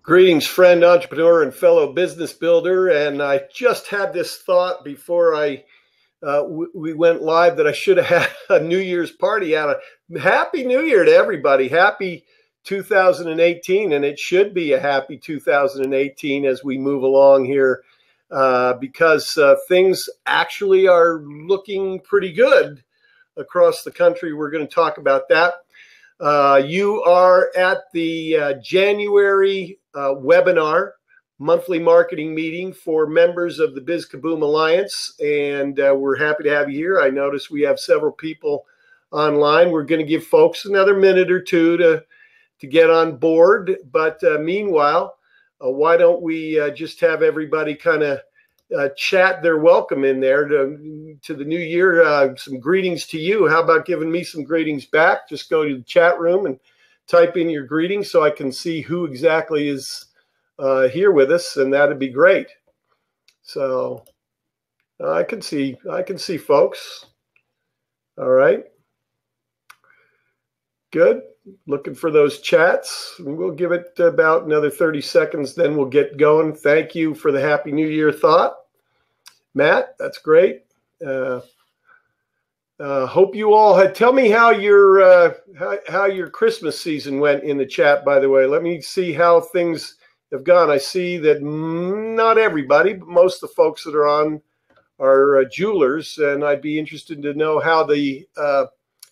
Greetings, friend, entrepreneur, and fellow business builder. And I just had this thought before we went live that I should have had a New Year's party out of. Happy New Year to everybody. Happy 2018. And it should be a happy 2018 as we move along here because things actually are looking pretty good across the country. We're going to talk about that. You are at the January webinar, monthly marketing meeting for members of the BizKaboom Alliance, and we're happy to have you here. I notice we have several people online. We're going to give folks another minute or two to get on board, but meanwhile, why don't we just have everybody kind of chat their welcome in there to the new year. Some greetings to you. How about giving me some greetings back? Just go to the chat room and type in your greetings so I can see who exactly is here with us, and that'd be great. So I can see folks. All right. Good. Looking for those chats. We'll give it about another 30 seconds, then we'll get going. Thank you for the Happy New Year thought, Matt. That's great. Hope you all had. Tell me how your Christmas season went in the chat. By the way, let me see how things have gone. I see that not everybody, but most of the folks that are on are jewelers, and I'd be interested to know how the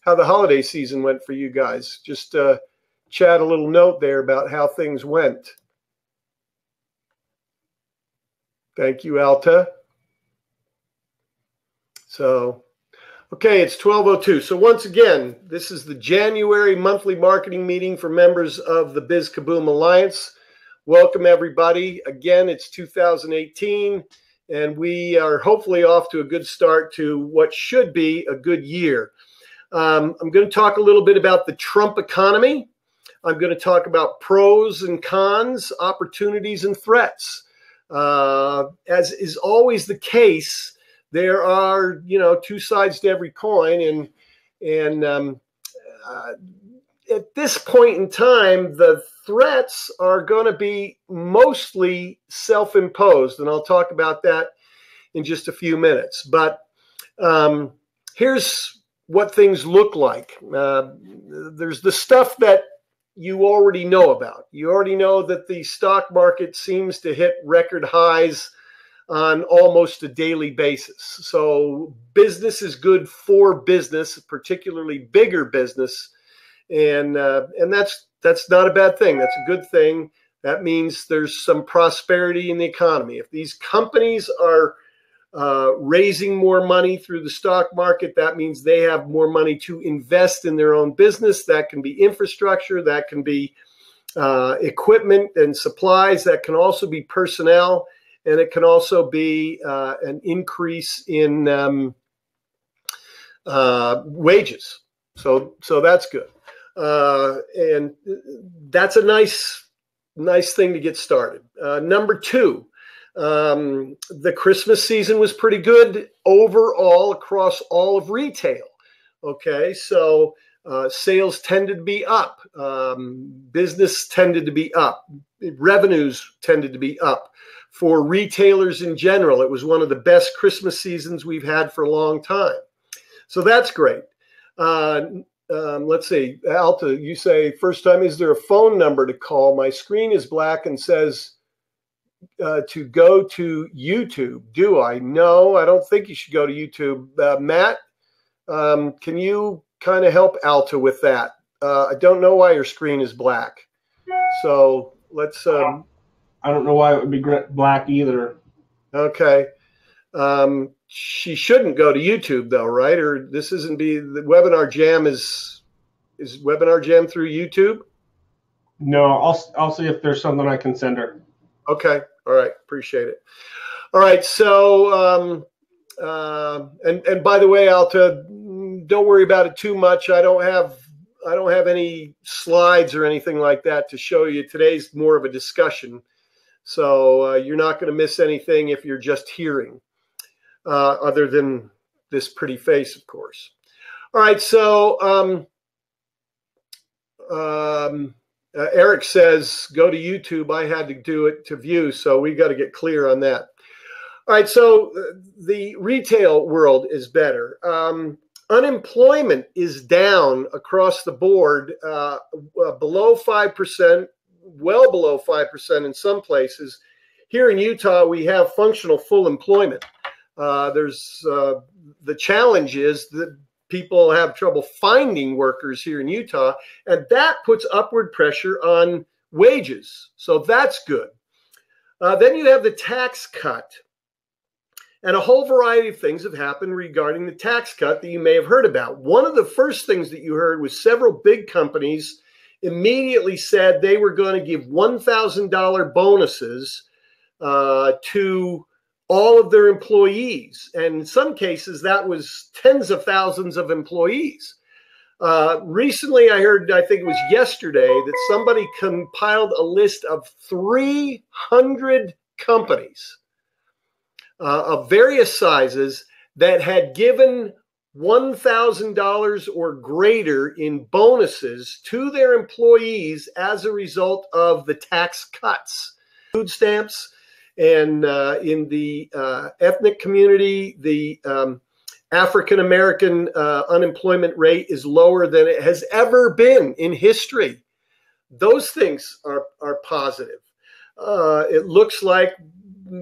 holiday season went for you guys. Just chat a little note there about how things went. Thank you, Alta. So, okay, it's 12:02. So once again, this is the January monthly marketing meeting for members of the BizKaboom Alliance. Welcome, everybody. Again, it's 2018, and we are hopefully off to a good start to what should be a good year. I'm going to talk a little bit about the Trump economy. I'm going to talk about pros and cons, opportunities and threats. As is always the case, there are, two sides to every coin. And at this point in time, the threats are going to be mostly self-imposed. And I'll talk about that in just a few minutes. But here's what things look like. There's the stuff that you already know about. You already know that the stock market seems to hit record highs on almost a daily basis. So business is good for business, particularly bigger business. And that's not a bad thing. That's a good thing. That means there's some prosperity in the economy. If these companies are raising more money through the stock market, that means they have more money to invest in their own business. That can be infrastructure, that can be equipment and supplies, that can also be personnel, and it can also be an increase in wages. So that's good, and that's a nice thing to get started. Number two. The Christmas season was pretty good overall across all of retail. Okay, so sales tended to be up, business tended to be up, revenues tended to be up for retailers in general. It was one of the best Christmas seasons we've had for a long time. So that's great. Let's see, Alta, you say first time, is there a phone number to call? My screen is black and says to go to YouTube. Do I? No, I don't think you should go to YouTube. Matt, can you kind of help Alta with that? I don't know why your screen is black. So let's... I don't know why it would be black either. Okay. She shouldn't go to YouTube though, right? Or this isn't the Webinar Jam is Webinar Jam through YouTube? No, I'll see if there's something I can send her. Okay. All right. Appreciate it. All right. So, and by the way, Alta, don't worry about it too much. I don't have any slides or anything like that to show you. Today's more of a discussion. So you're not going to miss anything if you're just hearing, other than this pretty face, of course. All right. So, Eric says, go to YouTube. I had to do it to view, so we got to get clear on that. All right, so the retail world is better. Unemployment is down across the board, below 5%, well below 5% in some places. Here in Utah, we have functional full employment. The challenge is that people have trouble finding workers here in Utah, and that puts upward pressure on wages. So that's good. Then you have the tax cut. And a whole variety of things have happened regarding the tax cut that you may have heard about. One of the first things that you heard was several big companies immediately said they were going to give $1,000 bonuses to all of their employees. And in some cases, that was tens of thousands of employees. Recently, I heard, I think it was yesterday, that somebody compiled a list of 300 companies of various sizes that had given $1,000 or greater in bonuses to their employees as a result of the tax cuts. Food stamps, and in the ethnic community, the African American unemployment rate is lower than it has ever been in history. Those things are positive. It looks like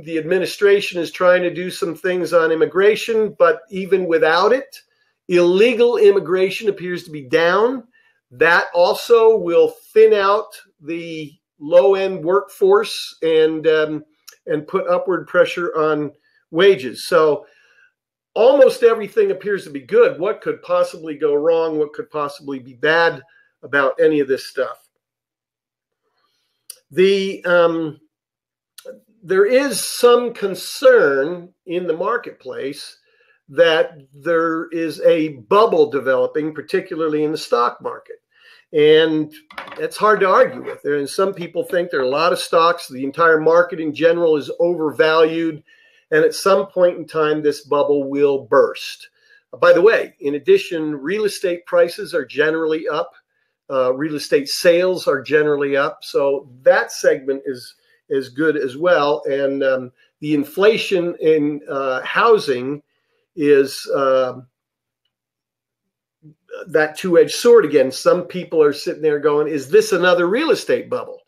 the administration is trying to do some things on immigration, but even without it, illegal immigration appears to be down. That also will thin out the low-end workforce and put upward pressure on wages. So almost everything appears to be good. What could possibly go wrong? What could possibly be bad about any of this stuff? There is some concern in the marketplace that there is a bubble developing, particularly in the stock market. And it's hard to argue with. And some people think there are a lot of stocks. The entire market in general is overvalued. And at some point in time, this bubble will burst. By the way, in addition, real estate prices are generally up. Real estate sales are generally up. So that segment is good as well. And the inflation in housing is that two-edged sword again. Some people are sitting there going, is this another real estate bubble?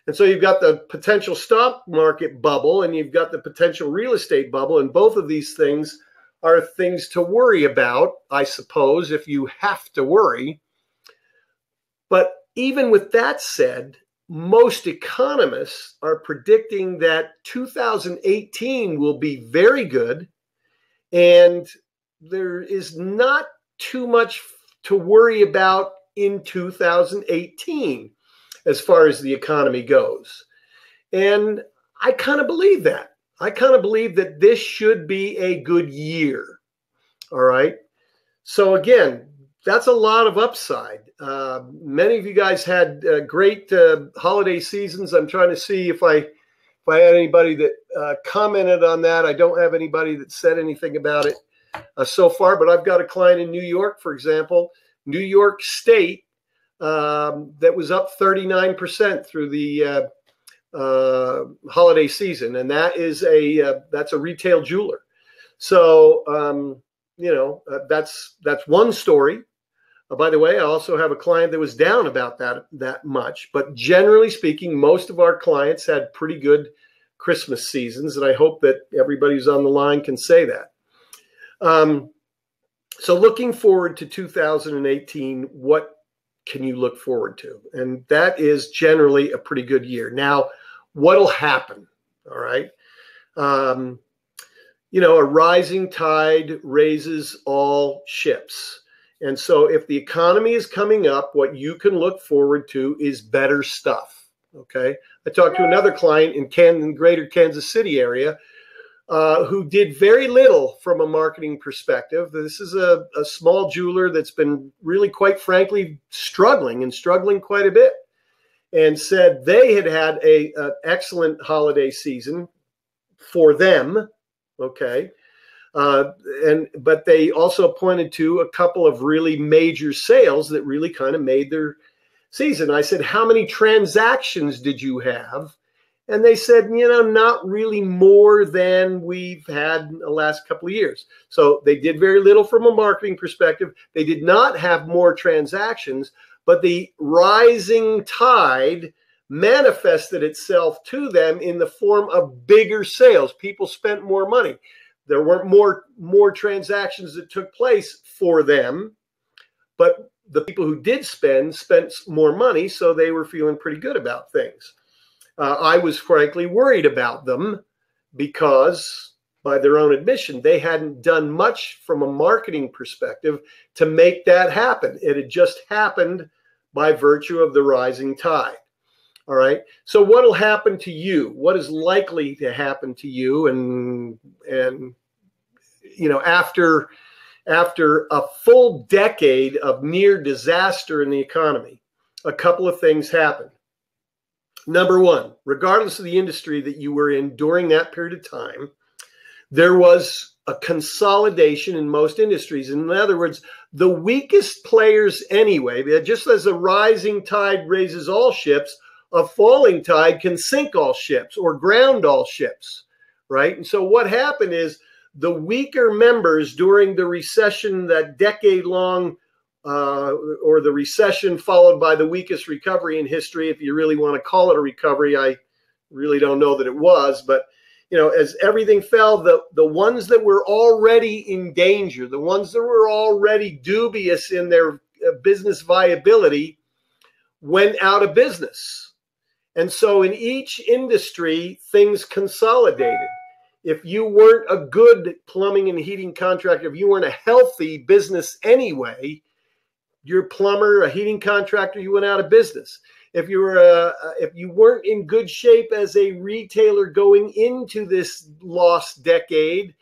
And so you've got the potential stock market bubble and you've got the potential real estate bubble. And both of these things are things to worry about, I suppose, if you have to worry. But even with that said, most economists are predicting that 2018 will be very good, and there is not too much to worry about in 2018 as far as the economy goes. And I kind of believe that. I kind of believe that this should be a good year. All right. So again, that's a lot of upside. Many of you guys had great holiday seasons. I'm trying to see if I had anybody that commented on that. I don't have anybody that said anything about it so far, but I've got a client in New York, for example, New York State, that was up 39% through the holiday season, and that's a retail jeweler. So that's one story. By the way, I also have a client that was down about that much, but generally speaking, most of our clients had pretty good Christmas seasons, and I hope that everybody who's on the line can say that. So looking forward to 2018, what can you look forward to? And that is generally a pretty good year. Now, what'll happen? All right. A rising tide raises all ships. And so if the economy is coming up, what you can look forward to is better stuff. Okay. I talked to another client in the greater Kansas City area who did very little from a marketing perspective. This is a small jeweler that's been really, quite frankly, struggling quite a bit, and said they had an excellent holiday season for them. Okay. But they also pointed to a couple of really major sales that really kind of made their season. I said, how many transactions did you have? And they said, not really more than we've had in the last couple of years. So they did very little from a marketing perspective. They did not have more transactions, but the rising tide manifested itself to them in the form of bigger sales. People spent more money. There weren't more transactions that took place for them, but the people who did spent more money, so they were feeling pretty good about things. I was frankly worried about them because, by their own admission, they hadn't done much from a marketing perspective to make that happen. It had just happened by virtue of the rising tide. All right. So what will happen to you? What is likely to happen to you? And after a full decade of near disaster in the economy, a couple of things happened. Number one, regardless of the industry that you were in during that period of time, there was a consolidation in most industries. In other words, the weakest players anyway, just as a rising tide raises all ships, a falling tide can sink all ships or ground all ships, right? And so what happened is the weaker members during the recession, that decade-long or the recession followed by the weakest recovery in history, if you really want to call it a recovery. I really don't know that it was, but as everything fell, the ones that were already in danger, the ones that were already dubious in their business viability, went out of business. And so in each industry, things consolidated. If you weren't a good plumbing and heating contractor, if you weren't a healthy business anyway, you're a plumber, a heating contractor, you went out of business. If you weren't in good shape as a retailer going into this lost decade,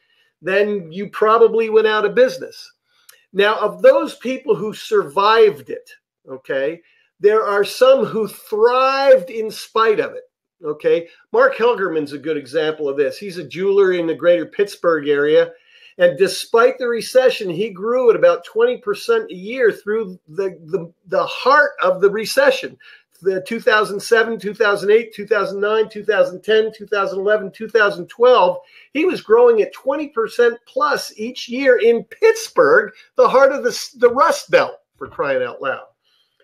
then you probably went out of business. Now, of those people who survived it, okay, there are some who thrived in spite of it. Okay, Mark Helgerman's a good example of this. He's a jeweler in the greater Pittsburgh area. And despite the recession, he grew at about 20% a year through the heart of the recession. The 2007, 2008, 2009, 2010, 2011, 2012, he was growing at 20% plus each year in Pittsburgh, the heart of the Rust Belt, for crying out loud.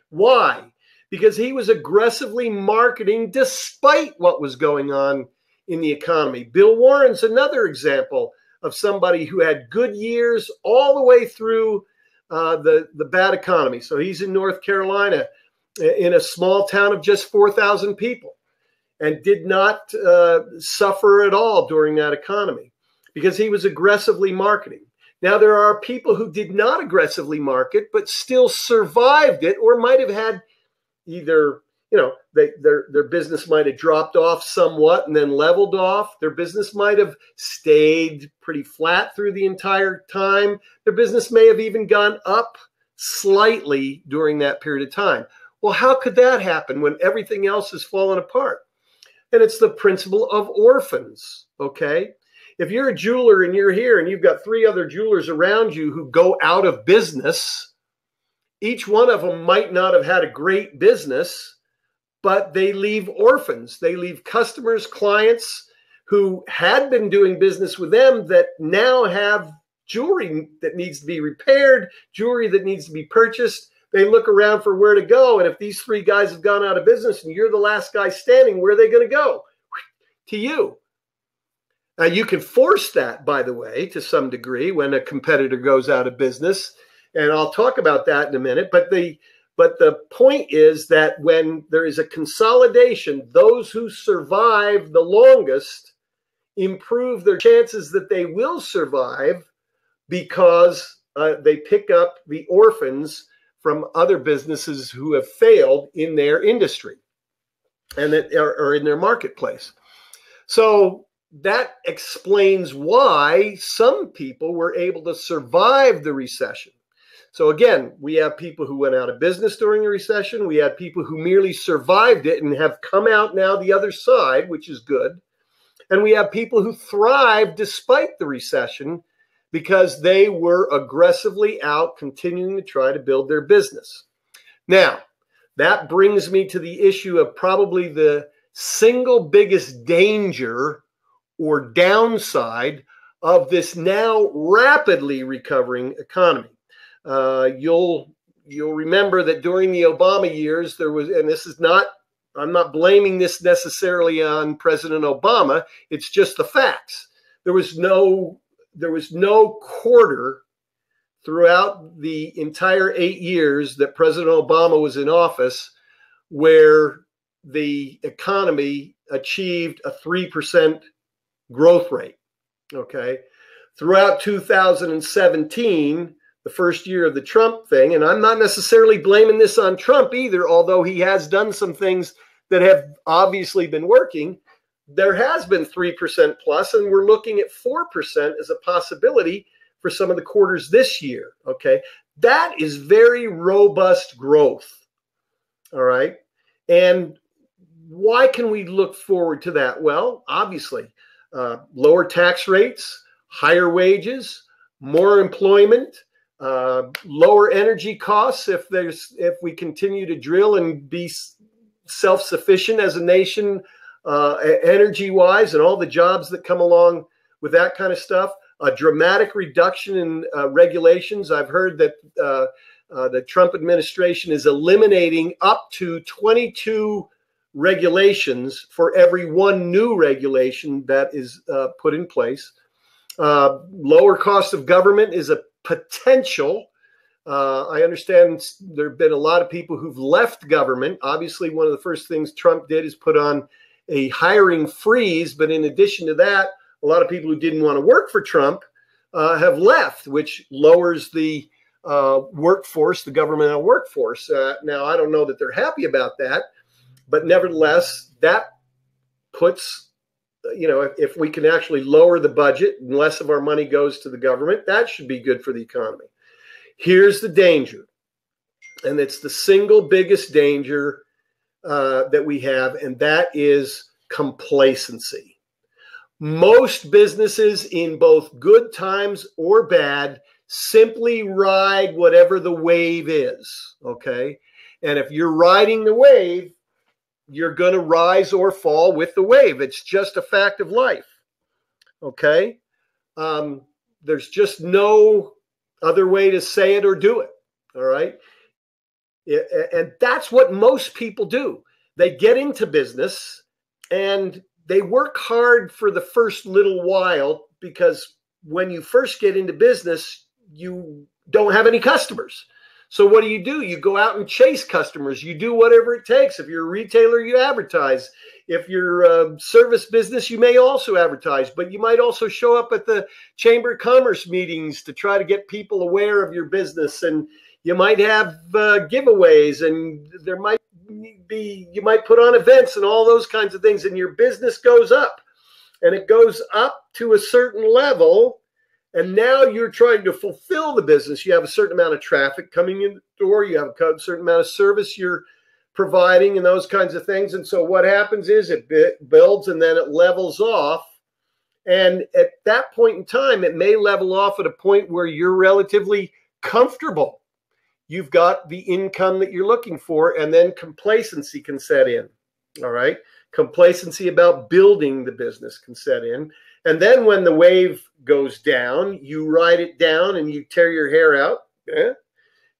Why? Because he was aggressively marketing despite what was going on in the economy. Bill Warren's another example of somebody who had good years all the way through the bad economy. So he's in North Carolina in a small town of just 4,000 people and did not suffer at all during that economy because he was aggressively marketing. Now, there are people who did not aggressively market but still survived it, or might have had either, their business might have dropped off somewhat and then leveled off. Their business might have stayed pretty flat through the entire time. Their business may have even gone up slightly during that period of time. Well, how could that happen when everything else has fallen apart? And it's the principle of orphans, okay? If you're a jeweler and you're here and you've got 3 other jewelers around you who go out of business, each one of them might not have had a great business, but they leave orphans. They leave customers, clients who had been doing business with them that now have jewelry that needs to be repaired, jewelry that needs to be purchased. They look around for where to go. And if these 3 guys have gone out of business and you're the last guy standing, where are they going to go? To you. Now, you can force that, by the way, to some degree when a competitor goes out of business. And I'll talk about that in a minute. But the point is that when there is a consolidation, those who survive the longest improve their chances that they will survive because they pick up the orphans from other businesses who have failed in their industry and that are in their marketplace. So that explains why some people were able to survive the recession. So again, we have people who went out of business during the recession. We had people who merely survived it and have come out now the other side, which is good. And we have people who thrived despite the recession because they were aggressively out continuing to try to build their business. Now, That brings me to the issue of probably the single biggest danger or downside of this now rapidly recovering economy. You'll remember that during the Obama years, there was, and this is not, I'm not blaming this necessarily on President Obama. It's just the facts. There was no quarter throughout the entire 8 years that President Obama was in office where the economy achieved a 3% growth rate. Okay. Throughout 2017, the first year of the Trump thing, and I'm not necessarily blaming this on Trump either, although he has done some things that have obviously been working, there has been 3% plus, and we're looking at 4% as a possibility for some of the quarters this year. Okay. That is very robust growth. All right. And why can we look forward to that? Well, obviously, lower tax rates, higher wages, more employment, lower energy costs if we continue to drill and be self-sufficient as a nation, energy-wise, and all the jobs that come along with that kind of stuff. A dramatic reduction in regulations. I've heard that the Trump administration is eliminating up to 22 regulations for every one new regulation that is put in place. Lower cost of government is a potential. I understand there have been a lot of people who've left government. Obviously, one of the first things Trump did is put on a hiring freeze. But in addition to that, a lot of people who didn't want to work for Trump have left, which lowers the workforce, the governmental workforce. Now, I don't know that they're happy about that, but nevertheless, that puts, if we can actually lower the budget and less of our money goes to the government, that should be good for the economy. Here's the danger, and it's the single biggest danger that we have, and that is complacency. Most businesses in both good times or bad simply ride whatever the wave is, okay? And if you're riding the wave, you're going to rise or fall with the wave. It's just a fact of life, okay? There's just no other way to say it or do it, all right? And that's what most people do. They get into business and they work hard for the first little while, because when you first get into business, you don't have any customers. So what do? You go out and chase customers. You do whatever it takes. If you're a retailer, you advertise. If you're a service business, you may also advertise, but you might also show up at the Chamber of Commerce meetings to try to get people aware of your business. And you might have giveaways, and you might put on events and all those kinds of things, and your business goes up, and it goes up to a certain level. And now you're trying to fulfill the business. You have a certain amount of traffic coming in the door. You have a certain amount of service you're providing and those kinds of things. And so what happens is it builds and then it levels off. And at that point in time, it may level off at a point where you're relatively comfortable. You've got the income that you're looking for, and then complacency can set in. All right. Complacency about building the business can set in. And then when the wave goes down, you ride it down and you tear your hair out,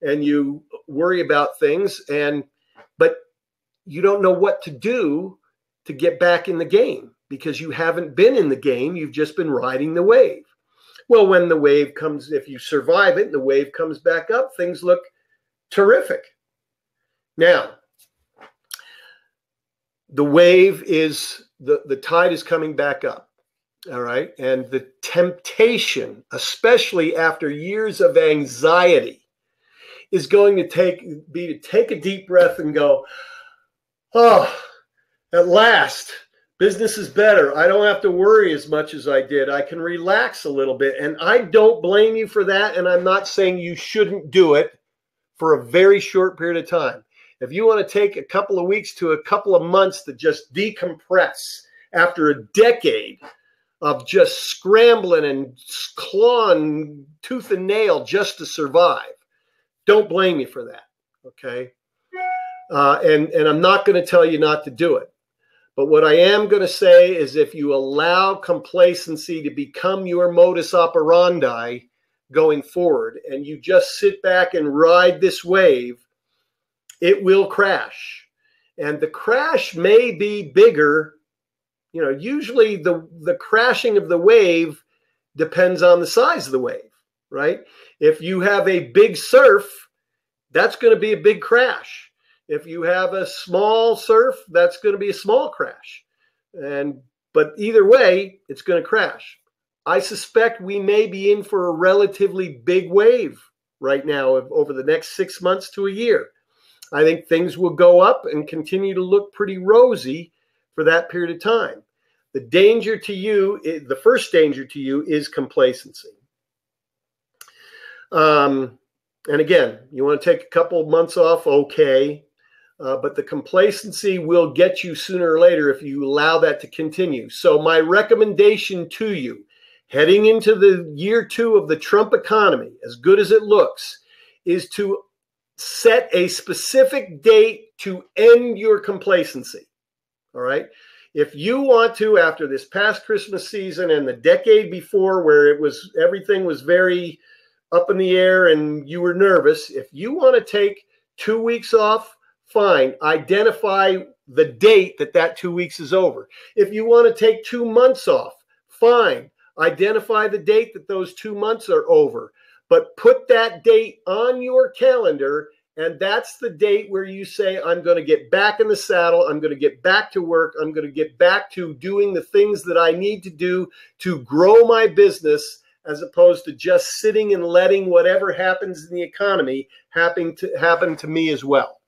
and you worry about things, but you don't know what to do to get back in the game, because you haven't been in the game. You've just been riding the wave. Well, when the wave comes, if you survive it and the wave comes back up, things look terrific. Now, the wave is, the tide is coming back up. All right. And the temptation, especially after years of anxiety, is going to take a deep breath and go, oh, at last, business is better. I don't have to worry as much as I did. I can relax a little bit. And I don't blame you for that. And I'm not saying you shouldn't do it for a very short period of time. If you want to take a couple of weeks to a couple of months to just decompress after a decade of just scrambling and clawing tooth and nail just to survive, don't blame me for that, okay? And I'm not going to tell you not to do it. But what I am going to say is if you allow complacency to become your modus operandi going forward, and you just sit back and ride this wave, it will crash. And the crash may be bigger. You know, usually the crashing of the wave depends on the size of the wave, right? If you have a big surf, that's going to be a big crash. If you have a small surf, that's going to be a small crash. But either way, it's going to crash. I suspect we may be in for a relatively big wave right now over the next 6 months to a year. I think things will go up and continue to look pretty rosy for that period of time. The danger to you, the first danger to you is complacency. And again, you want to take a couple of months off, okay. But the complacency will get you sooner or later if you allow that to continue. So my recommendation to you, heading into the year 2 of the Trump economy, as good as it looks, is to set a specific date to end your complacency. All right. If you want to, after this past Christmas season and the decade before where everything was very up in the air and you were nervous, if you want to take 2 weeks off, fine. Identify the date that 2 weeks is over. If you want to take 2 months off, fine. Identify the date that those 2 months are over. But put that date on your calendar, and that's the date where you say, I'm going to get back in the saddle. I'm going to get back to work. I'm going to get back to doing the things that I need to do to grow my business, as opposed to just sitting and letting whatever happens in the economy happen to me as well.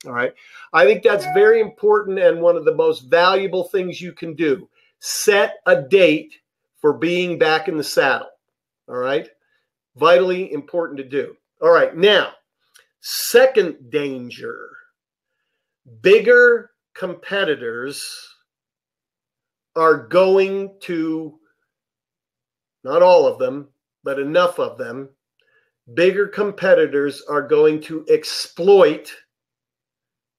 All right. I think that's very important and one of the most valuable things you can do. Set a date for being back in the saddle. All right. Vitally important to do. All right. Now, second danger. Bigger competitors are going to, not all of them, but enough of them, bigger competitors are going to exploit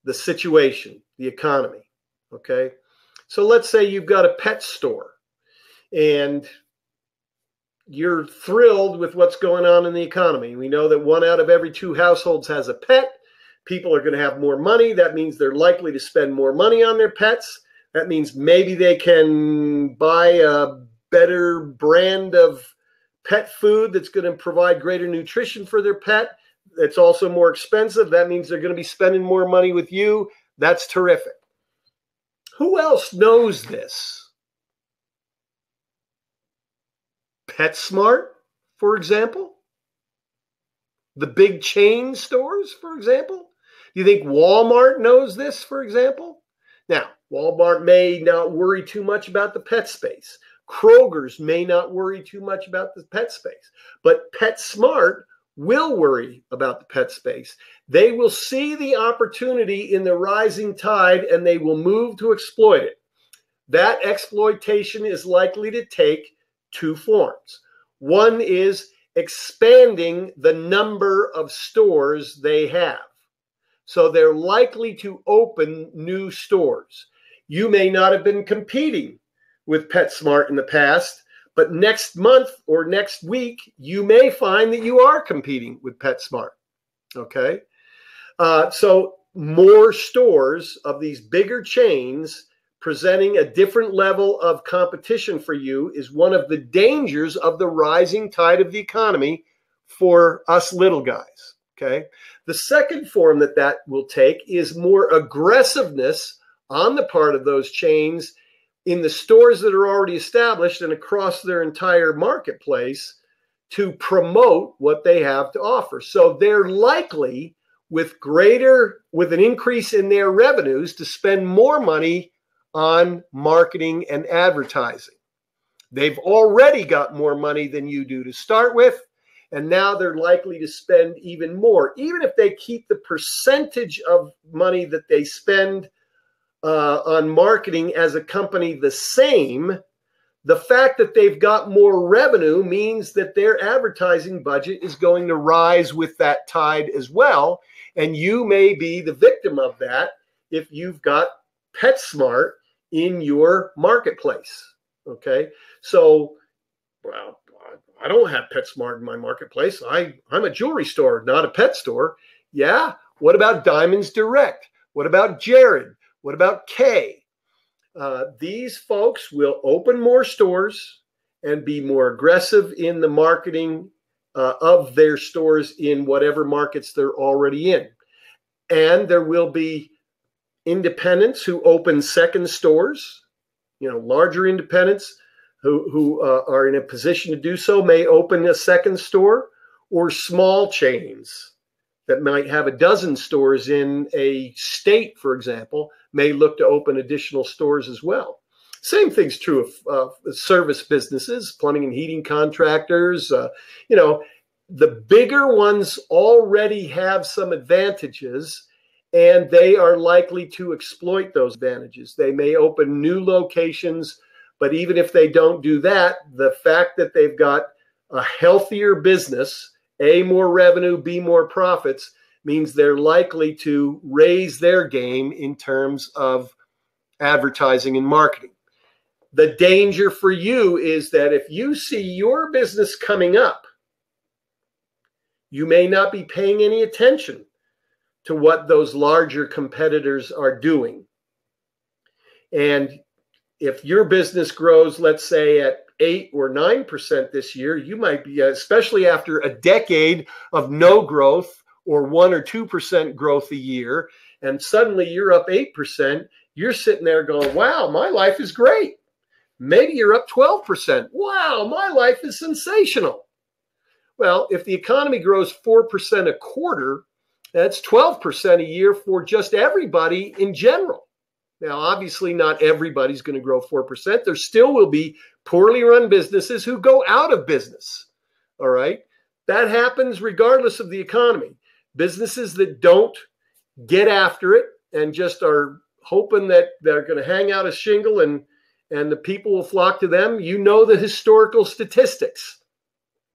the situation, the economy, okay? So let's say you've got a pet store and you're thrilled with what's going on in the economy. We know that 1 out of every 2 households has a pet. People are going to have more money. That means they're likely to spend more money on their pets. That means maybe they can buy a better brand of pet food that's going to provide greater nutrition for their pet. It's also more expensive. That means they're going to be spending more money with you. That's terrific. Who else knows this? PetSmart, for example? The big chain stores, for example? Do you think Walmart knows this, for example? Now, Walmart may not worry too much about the pet space. Kroger's may not worry too much about the pet space. But PetSmart will worry about the pet space. They will see the opportunity in the rising tide and they will move to exploit it. That exploitation is likely to take 2 forms. One is expanding the number of stores they have. So they're likely to open new stores. You may not have been competing with PetSmart in the past, but next month or next week, you may find that you are competing with PetSmart, okay? So more stores of these bigger chains presenting a different level of competition for you is one of the dangers of the rising tide of the economy for us little guys, okay? The second form that will take is more aggressiveness on the part of those chains in the stores that are already established and across their entire marketplace to promote what they have to offer. So they're likely, with an increase in their revenues, to spend more money on marketing and advertising. They've already got more money than you do to start with, and now they're likely to spend even more. Even if they keep the percentage of money that they spend on marketing as a company the same, the fact that they've got more revenue means that their advertising budget is going to rise with that tide as well. And you may be the victim of that if you've got PetSmart in your marketplace. Okay. So, well, I don't have PetSmart in my marketplace. I'm a jewelry store, not a pet store. Yeah. What about Diamonds Direct? What about Jared? What about Kay? These folks will open more stores and be more aggressive in the marketing of their stores in whatever markets they're already in. And there will be independents who open second stores, larger independents who are in a position to do so may open a second store, or small chains that might have a dozen stores in a state, for example, may look to open additional stores as well. Same thing's true of service businesses, plumbing and heating contractors. The bigger ones already have some advantages, and they are likely to exploit those advantages. They may open new locations, but even if they don't do that, the fact that they've got a healthier business, A, more revenue, B, more profits, means they're likely to raise their game in terms of advertising and marketing. The danger for you is that if you see your business coming up, you may not be paying any attention to what those larger competitors are doing. And if your business grows, let's say at 8 or 9% this year, you might be, especially after a decade of no growth or 1 or 2% growth a year, and suddenly you're up 8%, you're sitting there going, wow, my life is great. Maybe you're up 12%. Wow, my life is sensational. Well, if the economy grows 4% a quarter, that's 12% a year for just everybody in general. Now, obviously, not everybody's going to grow 4%. There still will be poorly run businesses who go out of business. All right. That happens regardless of the economy. Businesses that don't get after it and just are hoping that they're going to hang out a shingle and the people will flock to them. You know the historical statistics.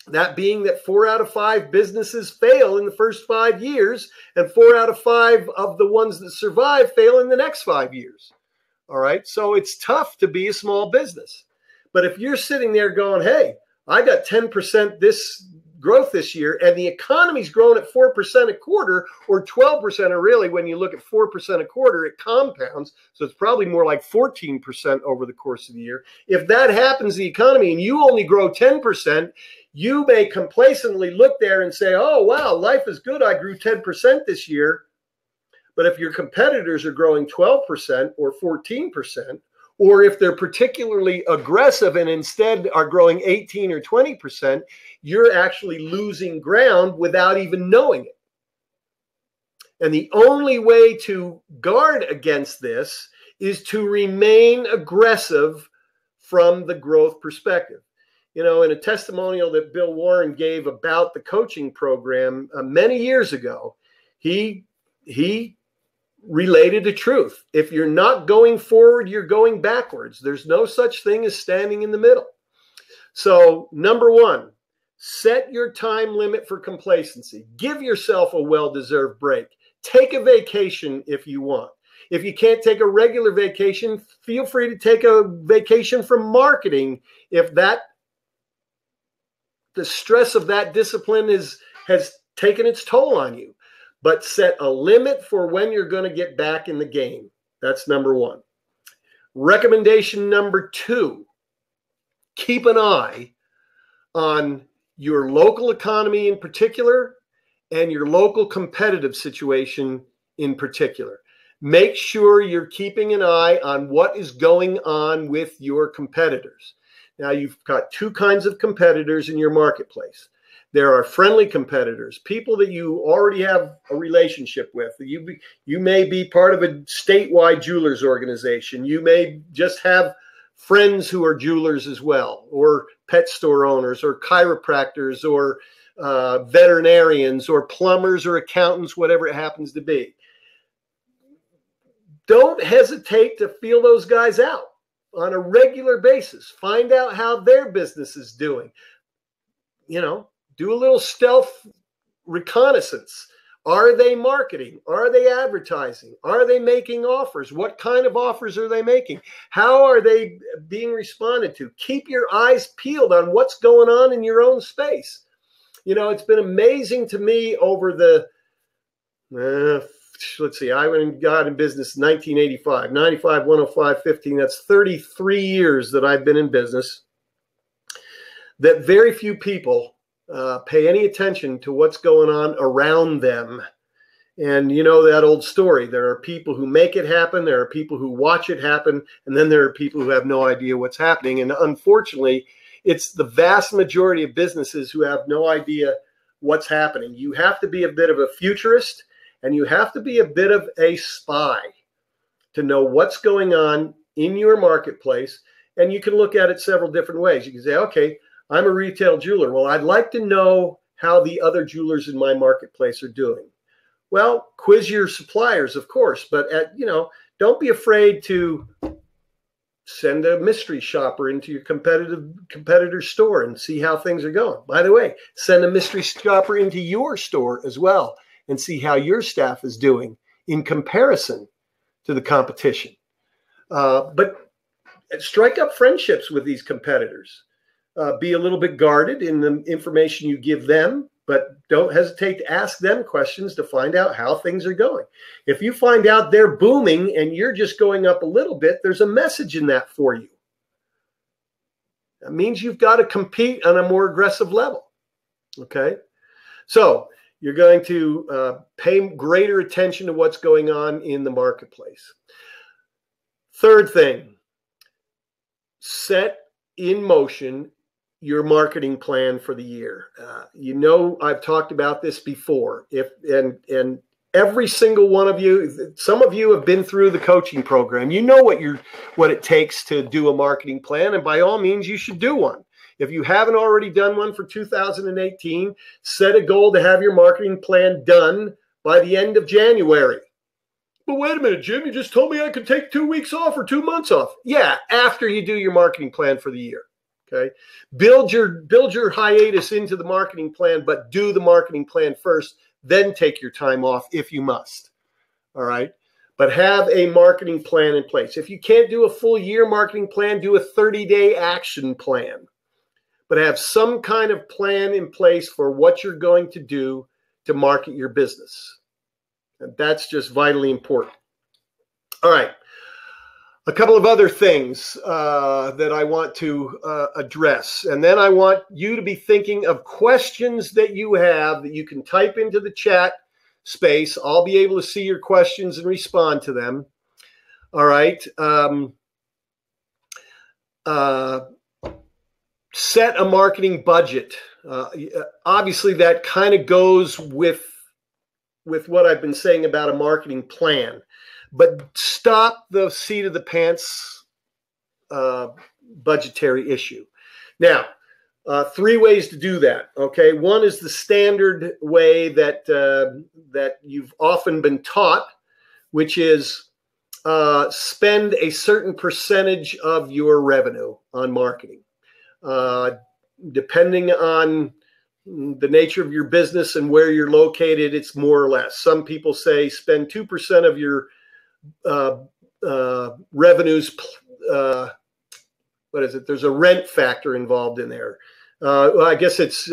That being that 4 out of 5 businesses fail in the first 5 years, and 4 out of 5 of the ones that survive fail in the next 5 years. All right. So it's tough to be a small business. But if you're sitting there going, hey, I got 10% this growth this year, and the economy's growing at 4% a quarter, or 12%, or really when you look at 4% a quarter, it compounds. So it's probably more like 14% over the course of the year. If that happens to the economy and you only grow 10%, you may complacently look there and say, oh, wow, life is good. I grew 10% this year. But if your competitors are growing 12% or 14%, or if they're particularly aggressive and instead are growing 18 or 20%, you're actually losing ground without even knowing it. And the only way to guard against this is to remain aggressive from the growth perspective. In a testimonial that Bill Warren gave about the coaching program many years ago, he related the truth. If you're not going forward, you're going backwards. There's no such thing as standing in the middle. So, number 1, set your time limit for complacency. Give yourself a well-deserved break. Take a vacation if you want. If you can't take a regular vacation, feel free to take a vacation from marketing if the stress of that discipline has taken its toll on you. But set a limit for when you're going to get back in the game. That's number 1. Recommendation number 2, keep an eye on your local economy in particular and your local competitive situation in particular. Make sure you're keeping an eye on what is going on with your competitors. Now, you've got 2 kinds of competitors in your marketplace. There are friendly competitors, people that you already have a relationship with. You may be part of a statewide jewelers organization. You may just have friends who are jewelers as well, or pet store owners, or chiropractors, or veterinarians, or plumbers, or accountants, whatever it happens to be. Don't hesitate to feel those guys out on a regular basis. Find out how their business is doing. Do a little stealth reconnaissance. Are they marketing? Are they advertising? Are they making offers? What kind of offers are they making? How are they being responded to? Keep your eyes peeled on what's going on in your own space. You know, it's been amazing to me over the, let's see, I got in business in 1985, 95, 105, 15. That's 33 years that I've been in business, that very few people pay any attention to what's going on around them. And you know that old story. There are people who make it happen. There are people who watch it happen. And then there are people who have no idea what's happening. And unfortunately, it's the vast majority of businesses who have no idea what's happening. You have to be a bit of a futurist, and you have to be a bit of a spy to know what's going on in your marketplace. And you can look at it several different ways. You can say, okay, I'm a retail jeweler. Well, I'd like to know how the other jewelers in my marketplace are doing. Well, quiz your suppliers, of course, but don't be afraid to send a mystery shopper into your competitor store and see how things are going. By the way, send a mystery shopper into your store as well and see how your staff is doing in comparison to the competition. But strike up friendships with these competitors. Be a little bit guarded in the information you give them, but don't hesitate to ask them questions to find out how things are going. If you find out they're booming and you're just going up a little bit, there's a message in that for you. That means you've got to compete on a more aggressive level. Okay? So you're going to pay greater attention to what's going on in the marketplace. Third thing, set in motion your marketing plan for the year. I've talked about this before. And every single one of you, some of you have been through the coaching program. You know what it takes to do a marketing plan, and by all means, you should do one. If you haven't already done one for 2018, set a goal to have your marketing plan done by the end of January. But wait a minute, Jim, you just told me I could take 2 weeks off or 2 months off. Yeah, after you do your marketing plan for the year. Okay, build your hiatus into the marketing plan, but do the marketing plan first, then take your time off if you must. All right, but have a marketing plan in place. If you can't do a full year marketing plan, do a 30-day action plan, but have some kind of plan in place for what you're going to do to market your business. And that's just vitally important. All right. A couple of other things that I want to address. And then I want you to be thinking of questions that you have that you can type into the chat space. I'll be able to see your questions and respond to them. All right. Set a marketing budget. Obviously, that kind of goes with what I've been saying about a marketing plan. But stop the seat of the pants budgetary issue. Now, 3 ways to do that. Okay, one is the standard way that you've often been taught, which is spend a certain percentage of your revenue on marketing. Depending on the nature of your business and where you're located, it's more or less. Some people say spend 2% of your revenues. What is it? There's a rent factor involved in there. Well, I guess it's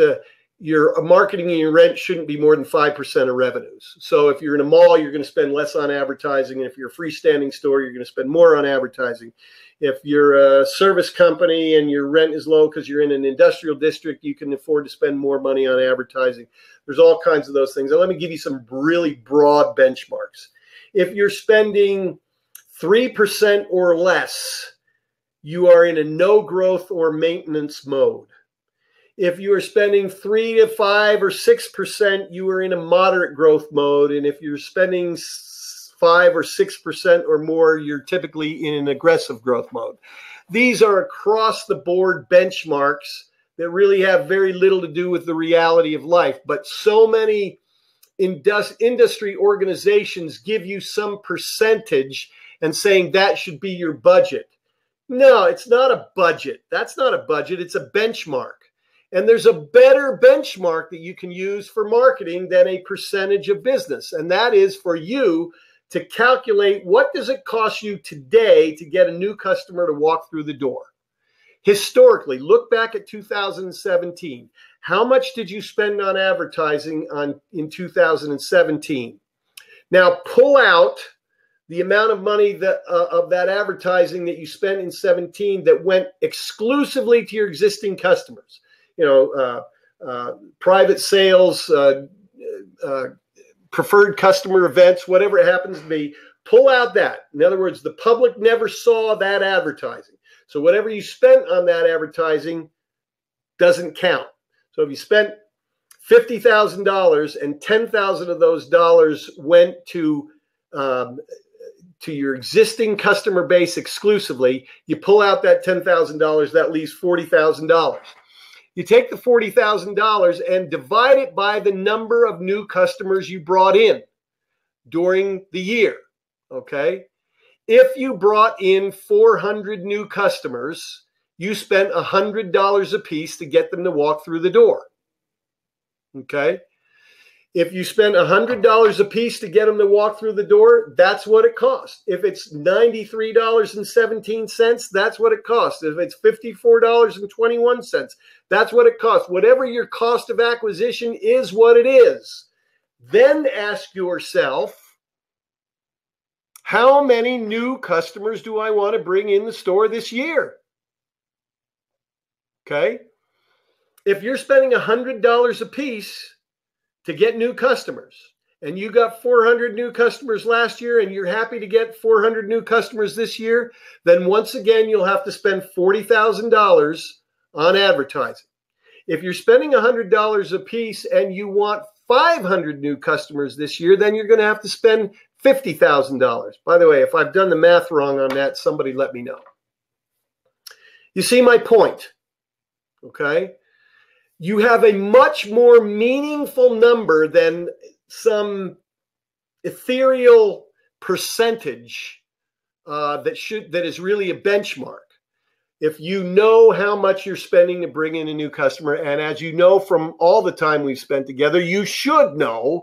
your marketing and your rent shouldn't be more than 5% of revenues. So if you're in a mall, you're going to spend less on advertising. And if you're a freestanding store, you're going to spend more on advertising. If you're a service company and your rent is low because you're in an industrial district, you can afford to spend more money on advertising. There's all kinds of those things. Now, let me give you some really broad benchmarks. If you're spending 3% or less, you are in a no growth or maintenance mode. If you are spending 3 to 5 or 6%, you are in a moderate growth mode. And if you're spending 5 or 6% or more, you're typically in an aggressive growth mode. These are across the board benchmarks that really have very little to do with the reality of life. But so many industry organizations give you some percentage and saying that should be your budget. No, it's not a budget. That's not a budget. It's a benchmark. And there's a better benchmark that you can use for marketing than a percentage of business. And that is for you to calculate, what does it cost you today to get a new customer to walk through the door? Historically, look back at 2017. How much did you spend on advertising in 2017? Now pull out the amount of money of that advertising that you spent in 17 that went exclusively to your existing customers. Private sales, preferred customer events, whatever it happens to be. Pull out that. In other words, the public never saw that advertising. So whatever you spent on that advertising doesn't count. So if you spent $50,000 and $10,000 of those dollars went to your existing customer base exclusively, you pull out that $10,000, that leaves $40,000. You take the $40,000 and divide it by the number of new customers you brought in during the year, okay? If you brought in 400 new customers, you spent $100 a piece to get them to walk through the door, okay? If you spend $100 a piece to get them to walk through the door, that's what it costs. If it's $93.17, that's what it costs. If it's $54.21, that's what it costs. Whatever your cost of acquisition is what it is. Then ask yourself, how many new customers do I want to bring in the store this year? Okay? If you're spending $100 a piece to get new customers, and you got 400 new customers last year and you're happy to get 400 new customers this year, then once again, you'll have to spend $40,000 on advertising. If you're spending $100 a piece and you want 500 new customers this year, then you're going to have to spend $50,000. By the way, if I've done the math wrong on that, somebody let me know. You see my point, okay? You have a much more meaningful number than some ethereal percentage that is really a benchmark. If you know how much you're spending to bring in a new customer, and as you know from all the time we've spent together, you should know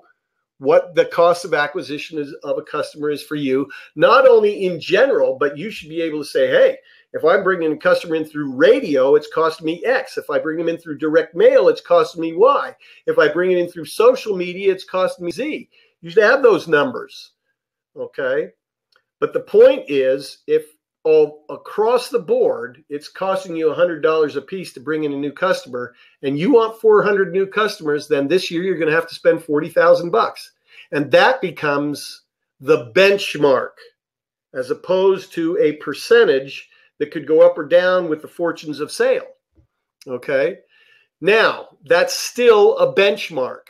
what the cost of acquisition of a customer is for you, not only in general, but you should be able to say, hey, if I'm bringing a customer in through radio, it's costing me X. If I bring them in through direct mail, it's costing me Y. If I bring it in through social media, it's costing me Z. You should have those numbers, okay? But the point is, if all across the board, it's costing you $100 a piece to bring in a new customer, and you want 400 new customers, then this year you're going to have to spend $40,000. And that becomes the benchmark, as opposed to a percentage that could go up or down with the fortunes of sale, okay? Now, that's still a benchmark.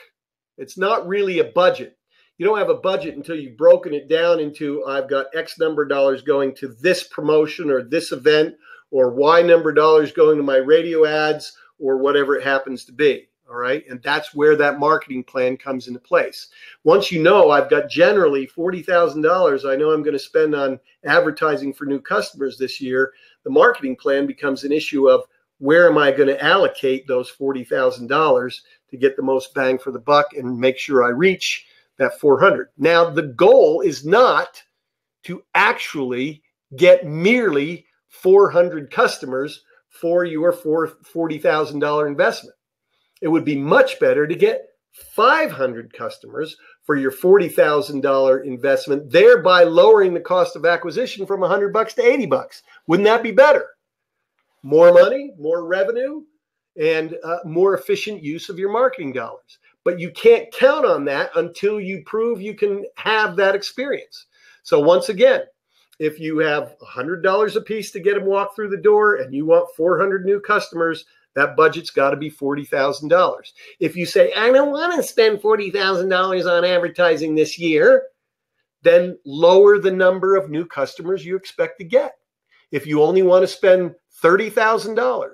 It's not really a budget. You don't have a budget until you've broken it down into, I've got X number of dollars going to this promotion or this event, or Y number of dollars going to my radio ads, or whatever it happens to be, all right? And that's where that marketing plan comes into place. Once you know I've got generally $40,000 I know I'm going to spend on advertising for new customers this year, the marketing plan becomes an issue of, where am I going to allocate those $40,000 to get the most bang for the buck and make sure I reach that 400. Now, the goal is not to actually get merely 400 customers for your $40,000 investment. It would be much better to get 500 customers for your $40,000 investment, thereby lowering the cost of acquisition from $100 to $80. Wouldn't that be better? More money, more revenue, and more efficient use of your marketing dollars. But you can't count on that until you prove you can have that experience. So once again, if you have $100 a piece to get them walk through the door and you want 400 new customers, that budget's got to be $40,000. If you say, I don't want to spend $40,000 on advertising this year, then lower the number of new customers you expect to get. If you only want to spend $30,000,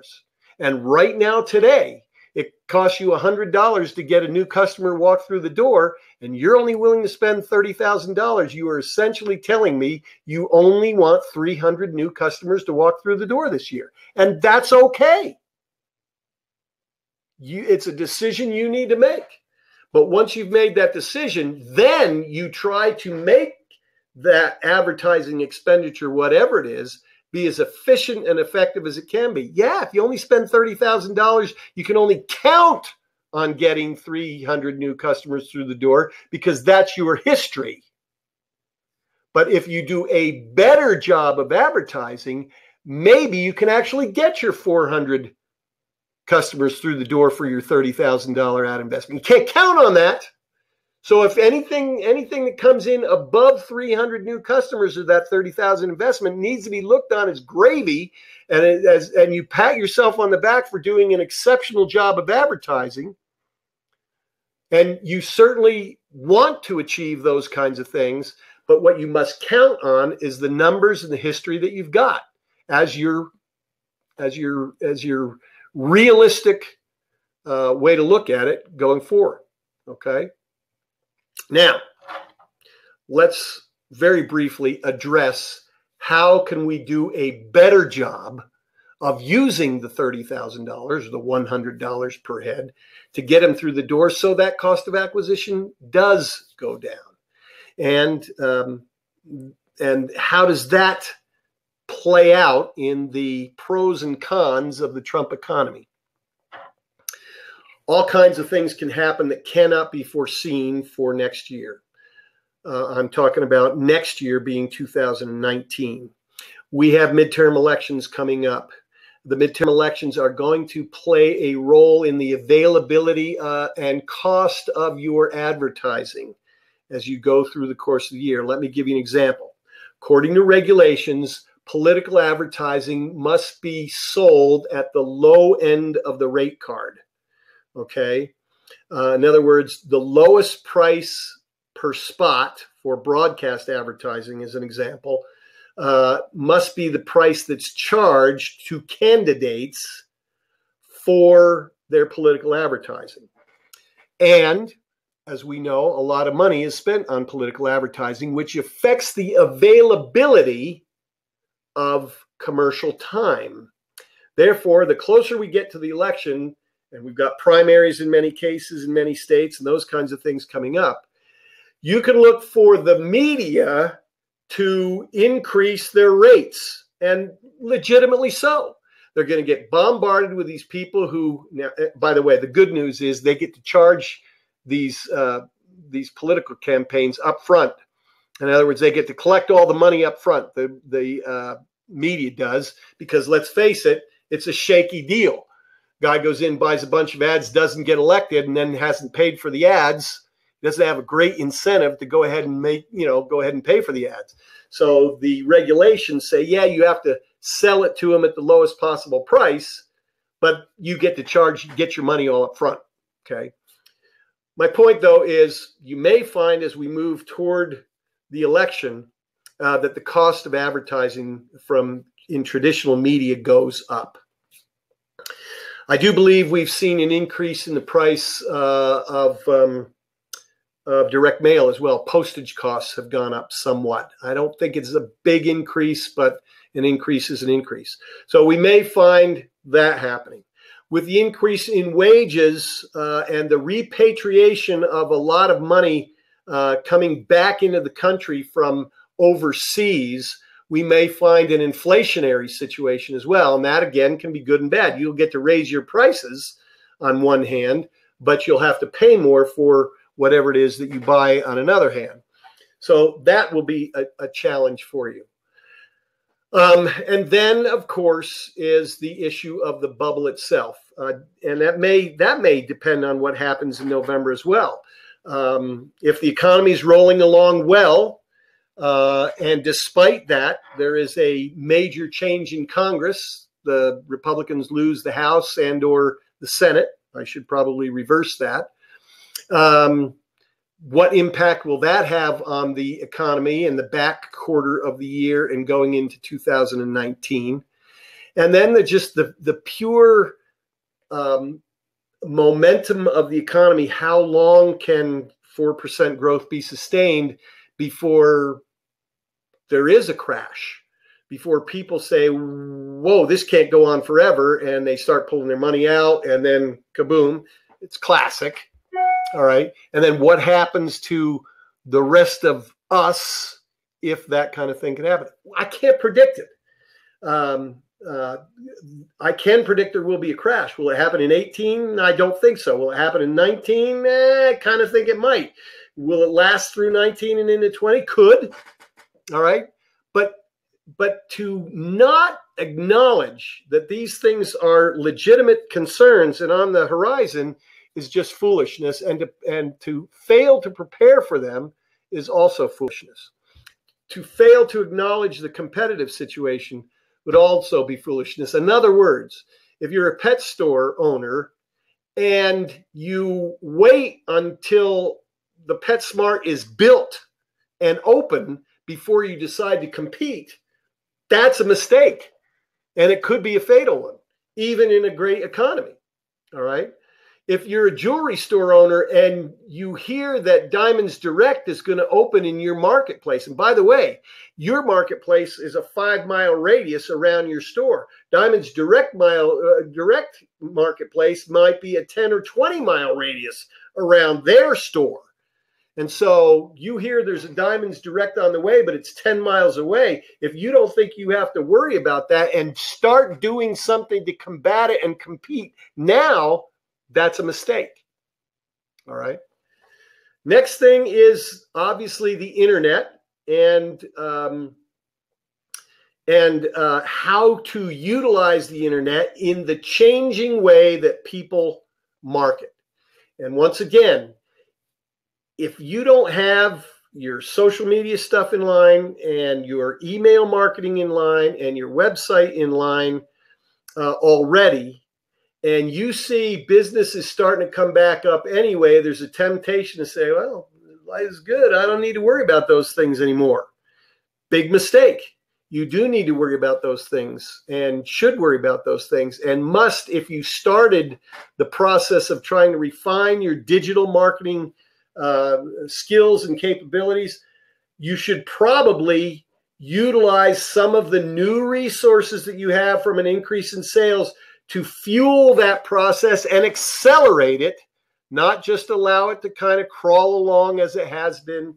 and right now today, it costs you $100 to get a new customer walk through the door, and you're only willing to spend $30,000, you are essentially telling me you only want 300 new customers to walk through the door this year. And that's okay. It's a decision you need to make. But once you've made that decision, then you try to make that advertising expenditure, whatever it is, be as efficient and effective as it can be. Yeah, if you only spend $30,000, you can only count on getting 300 new customers through the door because that's your history. But if you do a better job of advertising, maybe you can actually get your 400 customers through the door for your $30,000 ad investment. You can't count on that. So if anything that comes in above 300 new customers or that 30,000 investment needs to be looked on as gravy, and you pat yourself on the back for doing an exceptional job of advertising. And you certainly want to achieve those kinds of things, but what you must count on is the numbers and the history that you've got as your realistic way to look at it going forward. Okay. Now, let's very briefly address how can we do a better job of using the $30,000 or the $100 per head to get them through the door so that cost of acquisition does go down. And how does that play out in the pros and cons of the Trump economy? All kinds of things can happen that cannot be foreseen for next year. I'm talking about next year being 2019. We have midterm elections coming up. The midterm elections are going to play a role in the availability and cost of your advertising as you go through the course of the year. Let me give you an example. According to regulations, political advertising must be sold at the low end of the rate card. Okay. In other words, the lowest price per spot for broadcast advertising, as an example, must be the price that's charged to candidates for their political advertising. And as we know, a lot of money is spent on political advertising, which affects the availability of commercial time. Therefore, the closer we get to the election, and we've got primaries in many cases in many states and those kinds of things coming up, you can look for the media to increase their rates, and legitimately so. They're going to get bombarded with these people who, now, by the way, the good news is they get to charge these political campaigns up front. In other words, they get to collect all the money up front. The media does, because let's face it, it's a shaky deal. Guy goes in, buys a bunch of ads, doesn't get elected, and then hasn't paid for the ads. Doesn't have a great incentive to go ahead and pay for the ads. So the regulations say, yeah, you have to sell it to them at the lowest possible price, but you get to get your money all up front. Okay. My point, though, is you may find as we move toward the election that the cost of advertising in traditional media goes up. I do believe we've seen an increase in the price of direct mail as well. Postage costs have gone up somewhat. I don't think it's a big increase, but an increase is an increase. So we may find that happening. With the increase in wages and the repatriation of a lot of money coming back into the country from overseas, we may find an inflationary situation as well. And that, again, can be good and bad. You'll get to raise your prices on one hand, but you'll have to pay more for whatever it is that you buy on another hand. So that will be a challenge for you. And then, of course, is the issue of the bubble itself. And that may depend on what happens in November as well. If the economy is rolling along well, and despite that, there is a major change in Congress. The Republicans lose the House and or the Senate. I should probably reverse that. What impact will that have on the economy in the back quarter of the year and going into 2019? And then the pure momentum of the economy. How long can 4% growth be sustained before there is a crash, before people say, whoa, this can't go on forever. And they start pulling their money out, and then kaboom, it's classic. All right. And then what happens to the rest of us if that kind of thing can happen? I can't predict it. I can predict there will be a crash. Will it happen in 18? I don't think so. Will it happen in 19? I kind of think it might. Will it last through 19 and into 20? Could. All right. But to not acknowledge that these things are legitimate concerns and on the horizon is just foolishness. And to fail to prepare for them is also foolishness. To fail to acknowledge the competitive situation would also be foolishness. In other words, if you're a pet store owner and you wait until the PetSmart is built and open before you decide to compete, that's a mistake. And it could be a fatal one, even in a great economy. All right. If you're a jewelry store owner and you hear that Diamonds Direct is going to open in your marketplace, and by the way, your marketplace is a 5-mile radius around your store. Diamonds Direct marketplace might be a 10 or 20-mile radius around their store. And so you hear there's a Diamonds Direct on the way, but it's 10 miles away. If you don't think you have to worry about that and start doing something to combat it and compete now, that's a mistake. All right. Next thing is obviously the internet and how to utilize the internet in the changing way that people market. And once again, if you don't have your social media stuff in line and your email marketing in line and your website in line already, and you see businesses starting to come back up anyway, there's a temptation to say, well, life is good. I don't need to worry about those things anymore. Big mistake. You do need to worry about those things and should worry about those things and must, if you started the process of trying to refine your digital marketing skills and capabilities, you should probably utilize some of the new resources that you have from an increase in sales to fuel that process and accelerate it, not just allow it to kind of crawl along as it has been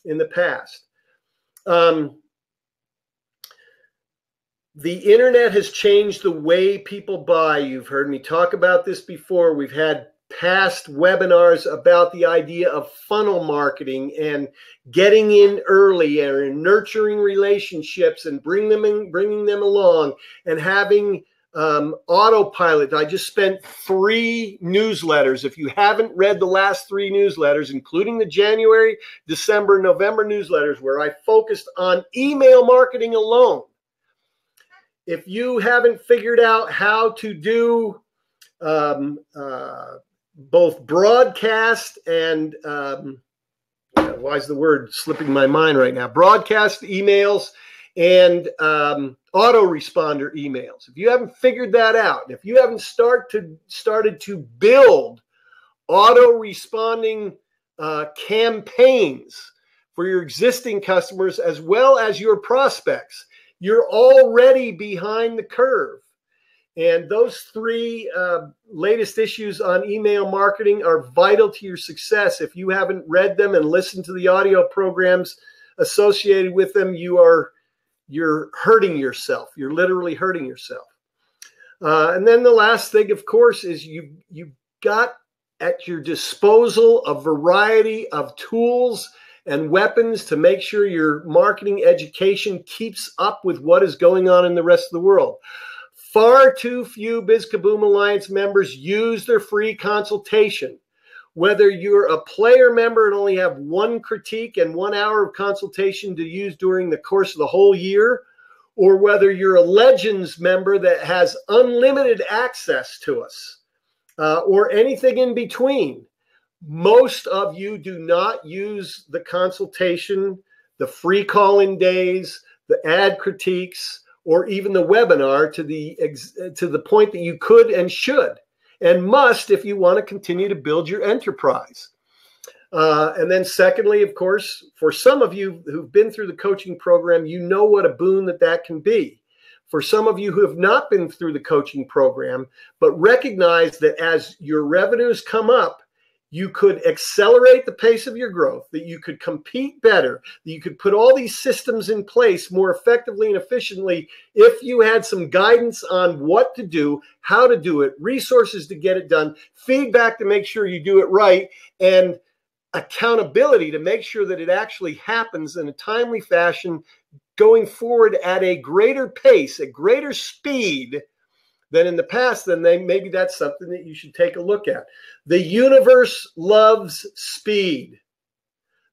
in the past. The internet has changed the way people buy. You've heard me talk about this before. We've had past webinars about the idea of funnel marketing and getting in early and nurturing relationships and bringing them along and having autopilot. I just spent 3 newsletters. If you haven't read the last 3 newsletters, including the January, December, November newsletters, where I focused on email marketing alone. If you haven't figured out how to do both broadcast and why is the word slipping my mind right now? Broadcast emails and autoresponder emails. If you haven't figured that out, if you haven't started to build auto-responding campaigns for your existing customers as well as your prospects, you're already behind the curve. And those 3 latest issues on email marketing are vital to your success. If you haven't read them and listened to the audio programs associated with them, you're hurting yourself. You're literally hurting yourself. And then the last thing, of course, is you've got at your disposal a variety of tools and weapons to make sure your marketing education keeps up with what is going on in the rest of the world. Far too few BizKaboom Alliance members use their free consultation. Whether you're a player member and only have 1 critique and 1 hour of consultation to use during the course of the whole year, or whether you're a Legends member that has unlimited access to us, or anything in between, most of you do not use the consultation, the free call-in days, the ad critiques, or even the webinar to the point that you could and should and must if you want to continue to build your enterprise. And then secondly, of course, for some of you who've been through the coaching program, you know what a boon that can be. for some of you who have not been through the coaching program, but recognize that as your revenues come up, you could accelerate the pace of your growth, that you could compete better, that you could put all these systems in place more effectively and efficiently if you had some guidance on what to do, how to do it, resources to get it done, feedback to make sure you do it right, and accountability to make sure that it actually happens in a timely fashion, going forward at a greater pace, a greater speed than in the past, then maybe that's something that you should take a look at. The universe loves speed.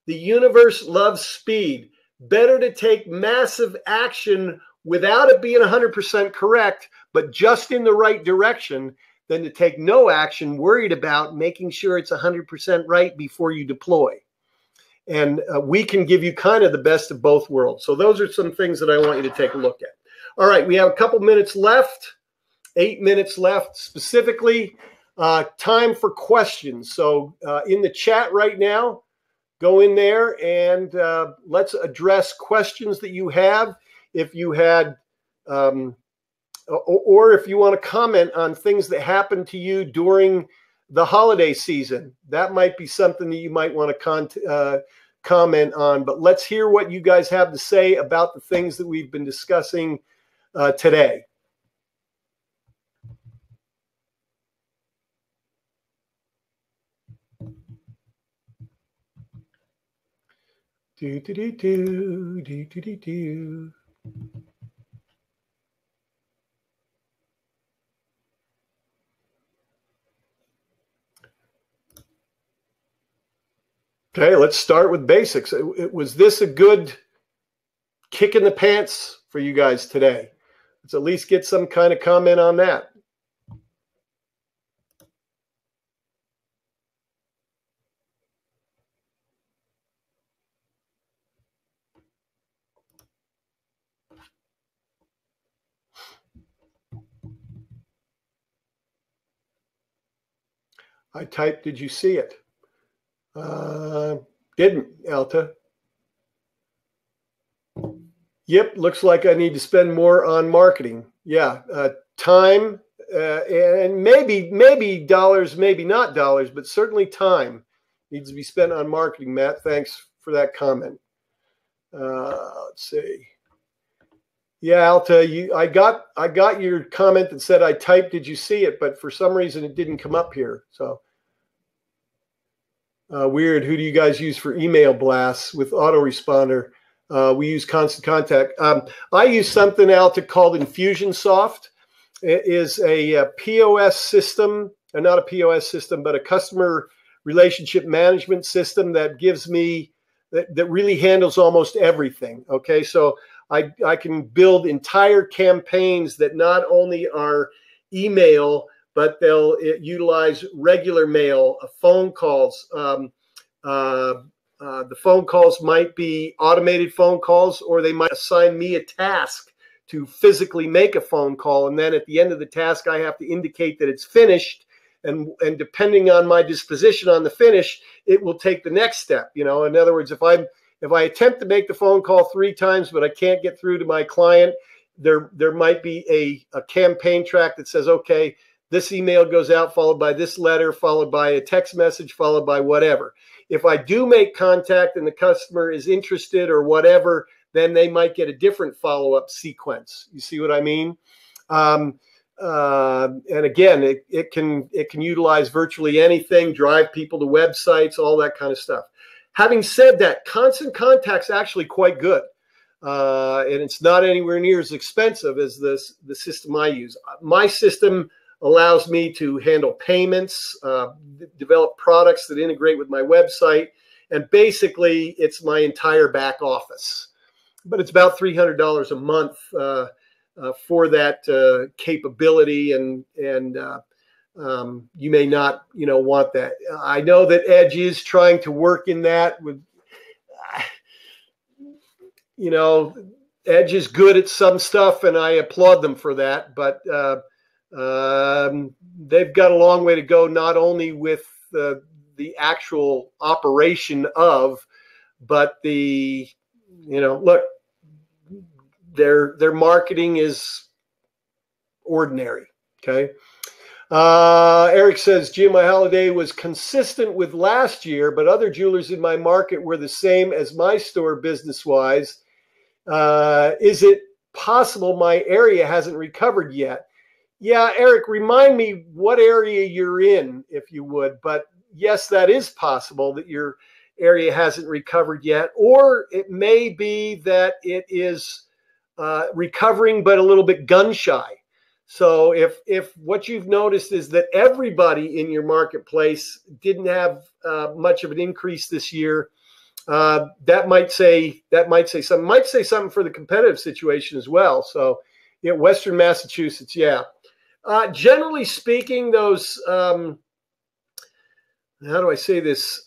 The universe loves speed. Better to take massive action without it being 100% correct, but just in the right direction, than to take no action worried about making sure it's 100% right before you deploy. And we can give you kind of the best of both worlds. So those are some things that I want you to take a look at. All right, we have a couple minutes left. 8 minutes left, specifically time for questions. So in the chat right now, go in there and let's address questions that you have. If you had, or if you want to comment on things that happened to you during the holiday season, that might be something that you might want to comment on. But let's hear what you guys have to say about the things that we've been discussing today. Do, do, do, do, do, do, do, do. Okay, let's start with basics. Was this a good kick in the pants for you guys today? Let's at least get some kind of comment on that. I typed, did you see it? Didn't, Alta. Yep, looks like I need to spend more on marketing. Yeah, time and maybe dollars, maybe not dollars, but certainly time needs to be spent on marketing. Matt, thanks for that comment. Let's see. Yeah, Alta, I got your comment that said I typed, did you see it? But for some reason it didn't come up here. So weird. Who do you guys use for email blasts with autoresponder? We use Constant Contact. I use something, Alta, called Infusionsoft. It is a POS system, or not a POS system, but a customer relationship management system that gives me, that really handles almost everything. Okay, so I can build entire campaigns that not only are email, but they'll utilize regular mail, phone calls. The phone calls might be automated phone calls, or they might assign me a task to physically make a phone call. And then at the end of the task, I have to indicate that it's finished. And depending on my disposition on the finish, it will take the next step. You know, in other words, if I attempt to make the phone call 3 times, but I can't get through to my client, there might be a campaign track that says, okay, this email goes out, followed by this letter, followed by a text message, followed by whatever. If I do make contact and the customer is interested or whatever, then they might get a different follow-up sequence. You see what I mean? And again, it can utilize virtually anything, drive people to websites, all that kind of stuff. Having said that, Constant Contact's actually quite good. And it's not anywhere near as expensive as the system I use. My system allows me to handle payments, develop products that integrate with my website, and basically it's my entire back office. But it's about $300 a month for that capability, and you may not, want that. I know that Edge is trying to work in that with, Edge is good at some stuff, and I applaud them for that, but they've got a long way to go, not only with the actual operation of, but look, their marketing is ordinary. Okay. Eric says, Jim, my holiday was consistent with last year, but other jewelers in my market were the same as my store business-wise. Is it possible my area hasn't recovered yet? Yeah, Eric, remind me what area you're in, if you would. But yes, that is possible that your area hasn't recovered yet, or it may be that it is recovering but a little bit gun shy. So if what you've noticed is that everybody in your marketplace didn't have much of an increase this year, that might say something. Might say something for the competitive situation as well. So, yeah, Western Massachusetts, yeah. Generally speaking, those how do I say this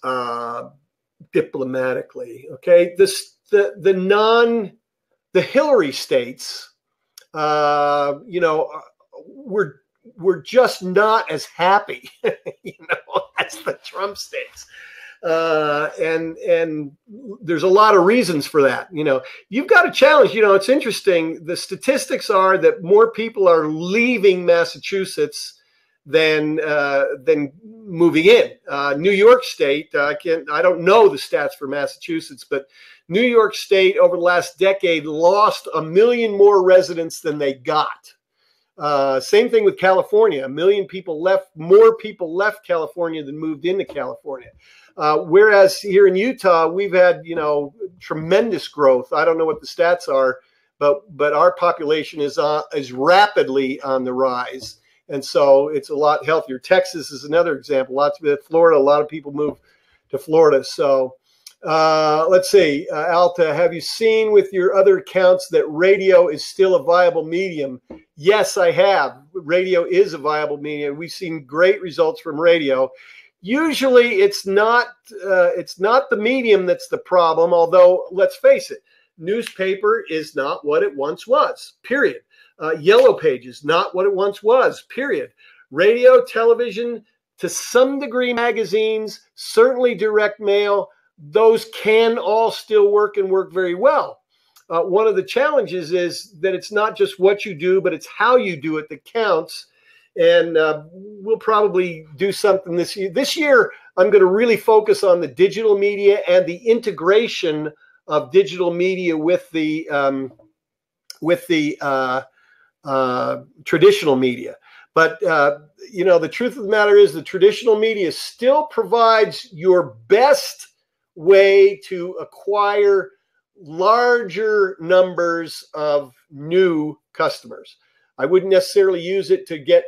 diplomatically? Okay, the Hillary states, we're just not as happy, as the Trump states. And there's a lot of reasons for that. You've got a challenge. It's interesting. The statistics are that more people are leaving Massachusetts than moving in. New York State, I don't know the stats for Massachusetts, but New York State over the last decade lost 1 million more residents than they got. Same thing with California. 1 million people left. More people left California than moved into California. Whereas here in Utah, we've had tremendous growth. I don't know what the stats are, but our population is rapidly on the rise, and so it's a lot healthier. Texas is another example. Florida, a lot of people move to Florida. So let's see, Alta, have you seen with your other accounts that radio is still a viable medium? Yes, I have. Radio is a viable medium. We've seen great results from radio. Usually it's not the medium that's the problem, although let's face it, newspaper is not what it once was, period. Yellow pages, not what it once was, period. Radio, television, to some degree magazines, certainly direct mail, those can all still work and work very well. One of the challenges is that it's not just what you do, but it's how you do it that counts. And we'll probably do something this year. This year, I'm going to really focus on the digital media and the integration of digital media with the traditional media. But the truth of the matter is, the traditional media still provides your best way to acquire larger numbers of new customers. I wouldn't necessarily use it to get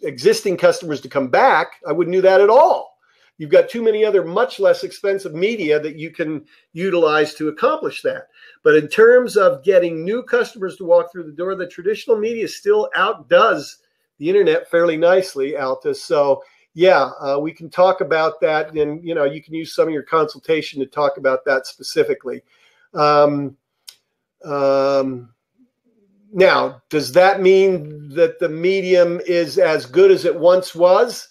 existing customers to come back. I wouldn't do that at all. You've got too many other much less expensive media that you can utilize to accomplish that. But in terms of getting new customers to walk through the door, the traditional media still outdoes the internet fairly nicely, Alta. So yeah, we can talk about that, and you can use some of your consultation to talk about that specifically. Now, does that mean that the medium is as good as it once was?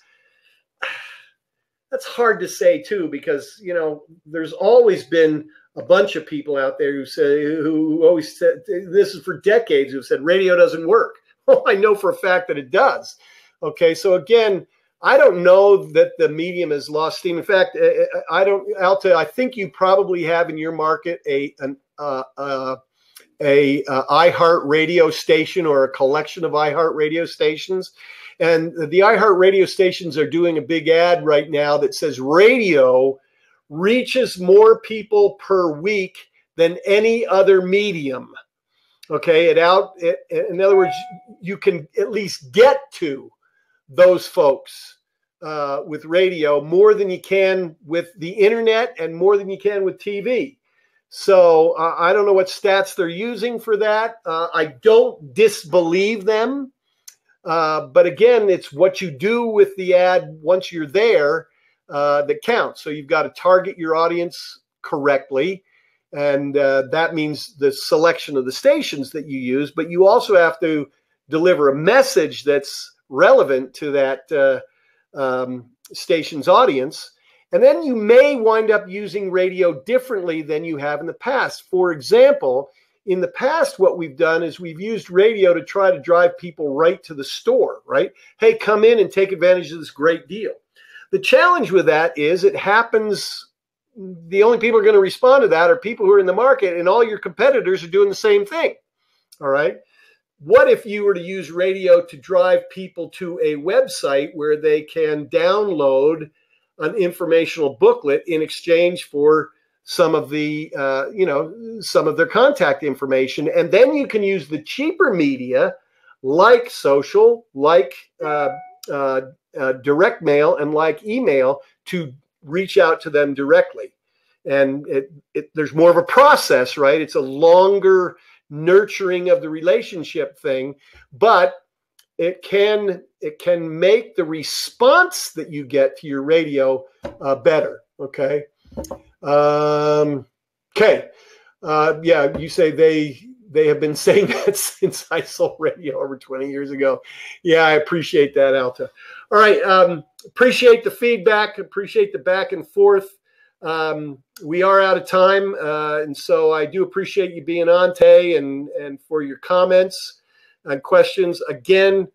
That's hard to say too, because there's always been a bunch of people out there who always said, this is for decades, who've said radio doesn't work. Well, I know for a fact that it does. Okay, so again, I don't know that the medium has lost steam. In fact, Alta, I think you probably have in your market an iHeart radio station or a collection of iHeart radio stations. And the iHeart radio stations are doing a big ad right now that says radio reaches more people per week than any other medium. Okay, in other words, you can at least get to those folks with radio more than you can with the internet and more than you can with TV. So I don't know what stats they're using for that. I don't disbelieve them. But again, it's what you do with the ad once you're there that counts. So you've got to target your audience correctly. And that means the selection of the stations that you use. But you also have to deliver a message that's relevant to that station's audience. And then you may wind up using radio differently than you have in the past. For example, in the past, what we've done is we've used radio to try to drive people right to the store, right? Hey, come in and take advantage of this great deal. The challenge with that is it happens, the only people who are going to respond to that are people who are in the market, and all your competitors are doing the same thing, all right? What if you were to use radio to drive people to a website where they can download an informational booklet in exchange for some of the, some of their contact information. And then you can use the cheaper media like social, like direct mail, and like email to reach out to them directly. And there's more of a process, right? It's a longer nurturing of the relationship thing, but it can make the response that you get to your radio better. Okay. Yeah, you say they have been saying that since I sold radio over 20 years ago. Yeah, I appreciate that, Alta. All right. Appreciate the feedback. Appreciate the back and forth. We are out of time. And so I do appreciate you being on today and for your comments and questions. Again,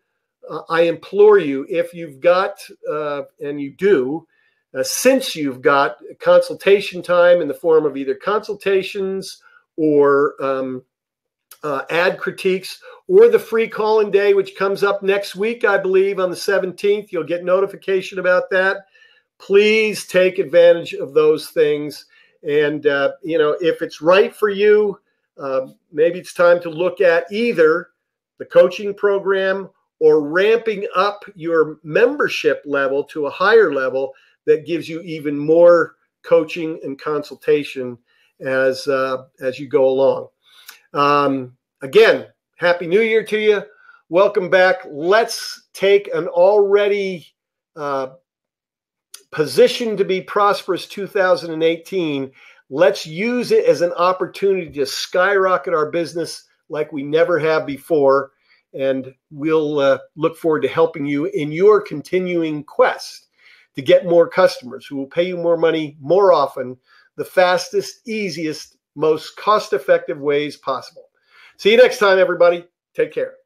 I implore you, if you've got, and you do, since you've got consultation time in the form of either consultations or ad critiques, or the free call-in day, which comes up next week, I believe, on the 17th. You'll get notification about that. Please take advantage of those things. And, if it's right for you, maybe it's time to look at either the coaching program or ramping up your membership level to a higher level that gives you even more coaching and consultation as you go along. Again, Happy New Year to you. Welcome back. Let's take an already positioned to be prosperous 2018. Let's use it as an opportunity to skyrocket our business like we never have before. And we'll look forward to helping you in your continuing quest to get more customers who will pay you more money more often, the fastest, easiest, most cost-effective ways possible. See you next time, everybody. Take care.